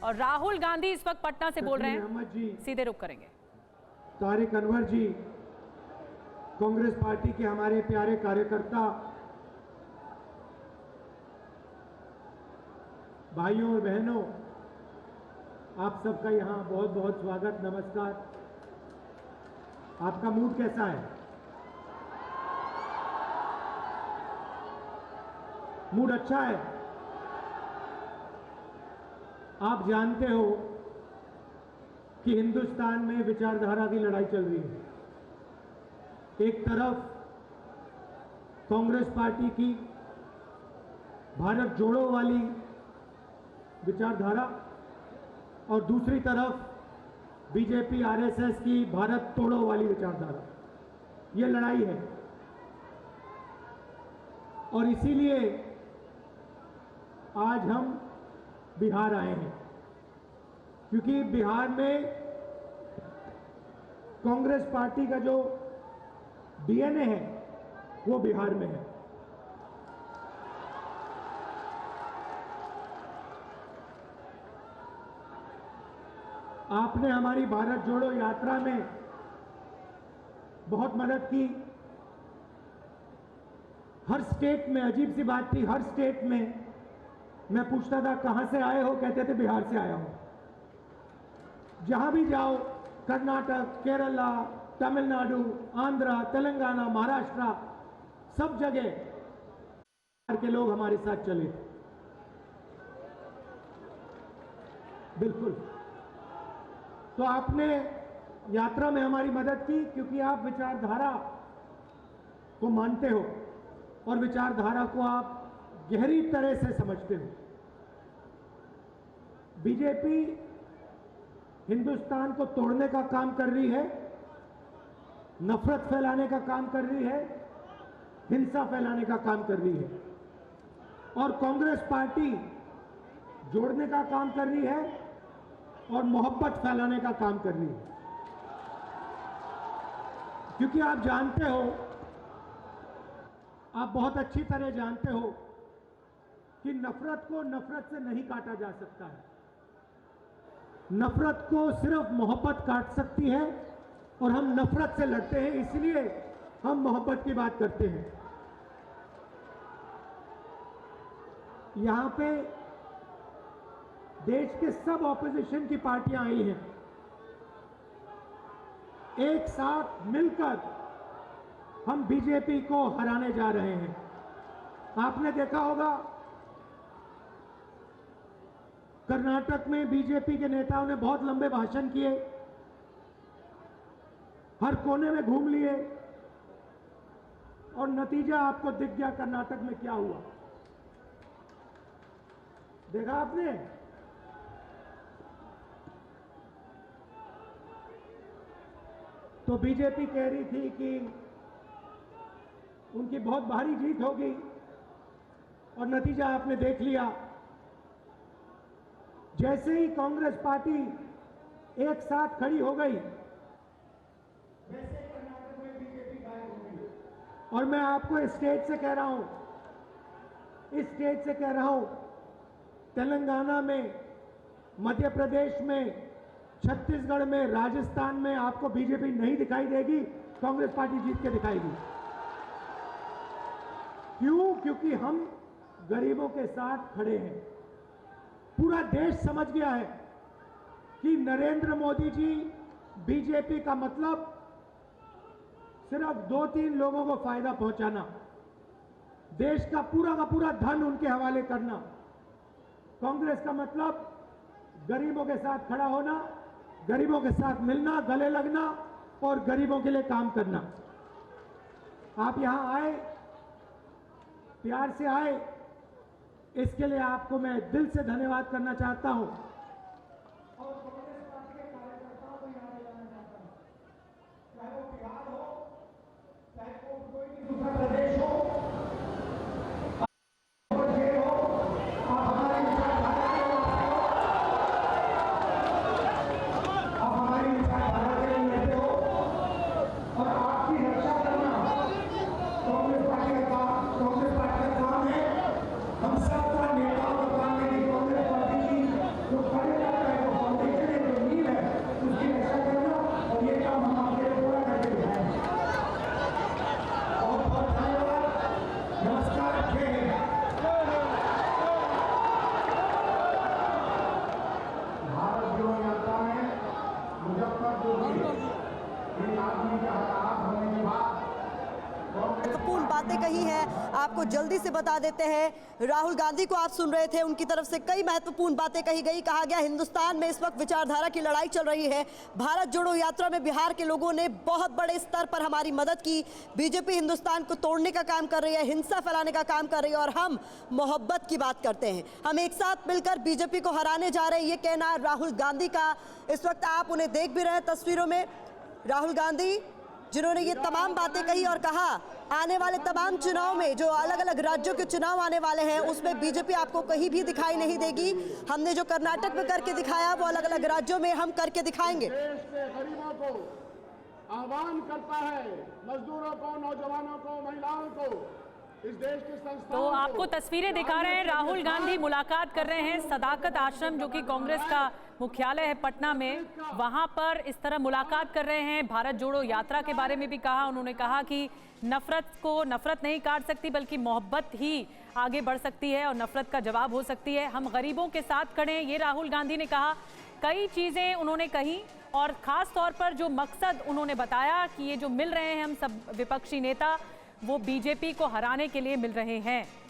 और राहुल गांधी इस वक्त पटना से बोल रहे हैं, सीधे रुख करेंगे। तारिक अनवर जी, कांग्रेस पार्टी के हमारे प्यारे कार्यकर्ता, भाइयों और बहनों, आप सबका यहाँ बहुत बहुत स्वागत, नमस्कार। आपका मूड कैसा है? मूड अच्छा है? आप जानते हो कि हिंदुस्तान में विचारधारा की लड़ाई चल रही है। एक तरफ कांग्रेस पार्टी की भारत जोड़ो वाली विचारधारा और दूसरी तरफ बीजेपी आरएसएस की भारत तोड़ो वाली विचारधारा। ये लड़ाई है और इसीलिए आज हम बिहार आए हैं, क्योंकि बिहार में कांग्रेस पार्टी का जो डीएनए है वो बिहार में है। आपने हमारी भारत जोड़ो यात्रा में बहुत मदद की। हर स्टेट में, अजीब सी बात थी, हर स्टेट में मैं पूछता था कहां से आए हो, कहते थे बिहार से आया हूं। जहां भी जाओ, कर्नाटक, केरला, तमिलनाडु, आंध्रा, तेलंगाना, महाराष्ट्र, सब जगह बिहार के लोग हमारे साथ चले थे। बिल्कुल। तो आपने यात्रा में हमारी मदद की, क्योंकि आप विचारधारा को मानते हो और विचारधारा को आप गहरी तरह से समझते हो। बीजेपी हिंदुस्तान को तोड़ने का काम कर रही है, नफरत फैलाने का काम कर रही है, हिंसा फैलाने का काम कर रही है, और कांग्रेस पार्टी जोड़ने का काम कर रही है और मोहब्बत फैलाने का काम कर रही है। क्योंकि आप जानते हो, आप बहुत अच्छी तरह जानते हो कि नफरत को नफरत से नहीं काटा जा सकता है। नफरत को सिर्फ मोहब्बत काट सकती है और हम नफरत से लड़ते हैं, इसलिए हम मोहब्बत की बात करते हैं। यहां पे देश के सब ऑपोजिशन की पार्टियां आई हैं, एक साथ मिलकर हम बीजेपी को हराने जा रहे हैं। आपने देखा होगा कर्नाटक में बीजेपी के नेताओं ने बहुत लंबे भाषण किए, हर कोने में घूम लिए, और नतीजा आपको दिख गया कर्नाटक में क्या हुआ। देखा आपने? तो बीजेपी कह रही थी कि उनकी बहुत भारी जीत होगी और नतीजा आपने देख लिया। जैसे ही कांग्रेस पार्टी एक साथ खड़ी हो गई, वैसे कर्नाटक में बीजेपी गायब हो गई। और मैं आपको इस स्टेज से कह रहा हूं, इस स्टेज से कह रहा हूं, तेलंगाना में, मध्य प्रदेश में, छत्तीसगढ़ में, राजस्थान में आपको बीजेपी नहीं दिखाई देगी, कांग्रेस पार्टी जीत के दिखाएगी। क्यों? क्योंकि हम गरीबों के साथ खड़े हैं। पूरा देश समझ गया है कि नरेंद्र मोदी जी, बीजेपी का मतलब सिर्फ 2-3 लोगों को फायदा पहुंचाना, देश का पूरा धन उनके हवाले करना। कांग्रेस का मतलब गरीबों के साथ खड़ा होना, गरीबों के साथ मिलना, गले लगना और गरीबों के लिए काम करना। आप यहां आए, प्यार से आए, इसके लिए आपको मैं दिल से धन्यवाद करना चाहता हूं। और कांग्रेस पार्टी के कार्यकर्ताओं को याद दिलाना चाहता हूं, चाहे वो बिहार हो, चाहे वो कोई भी दूसरा प्रदेश हो, हम सब नेताओं को काम में कांग्रेस पार्टी की जो खड़े बातें कही हैं, आपको जल्दी से बता देते हैं। राहुल गांधी को आप सुन रहे थे, उनकी तरफ से कई महत्वपूर्ण बातें कही गई। कहा गया हिंदुस्तान में इस वक्त विचारधारा की लड़ाई चल रही है। भारत जोड़ो यात्रा में बिहार के लोगों ने बहुत बड़े स्तर पर हमारी मदद की। बीजेपी हिंदुस्तान को तोड़ने का काम कर रही है, हिंसा फैलाने का काम कर रही है, और हम मोहब्बत की बात करते हैं। हम एक साथ मिलकर बीजेपी को हराने जा रहे हैं, ये कहना राहुल गांधी का। इस वक्त आप उन्हें देख भी रहे हैं तस्वीरों में, राहुल गांधी जिन्होंने ये तमाम बातें कही और कहा आने वाले तमाम चुनाव में, जो अलग अलग राज्यों के चुनाव आने वाले हैं, उसमें बीजेपी आपको कहीं भी दिखाई नहीं देगी। हमने जो कर्नाटक में करके दिखाया वो अलग अलग राज्यों में हम करके दिखाएंगे। देश के गरीबों को आह्वान करता है, मजदूरों को, नौजवानों को, महिलाओं को, इस देश के संस्थानों तो आपको तस्वीरें दिखा रहे हैं, राहुल गांधी मुलाकात कर रहे हैं सदाकत आश्रम, जो कि कांग्रेस का मुख्यालय है पटना में, वहां पर इस तरह मुलाकात कर रहे हैं। भारत जोड़ो यात्रा के बारे में भी कहा, उन्होंने कहा कि नफरत नहीं काट सकती, बल्कि मोहब्बत ही आगे बढ़ सकती है और नफरत का जवाब हो सकती है। हम गरीबों के साथ खड़े हैं, ये राहुल गांधी ने कहा। कई चीजें उन्होंने कही और खास तौर पर जो मकसद उन्होंने बताया कि ये जो मिल रहे हैं हम सब विपक्षी नेता, वो बीजेपी को हराने के लिए मिल रहे हैं।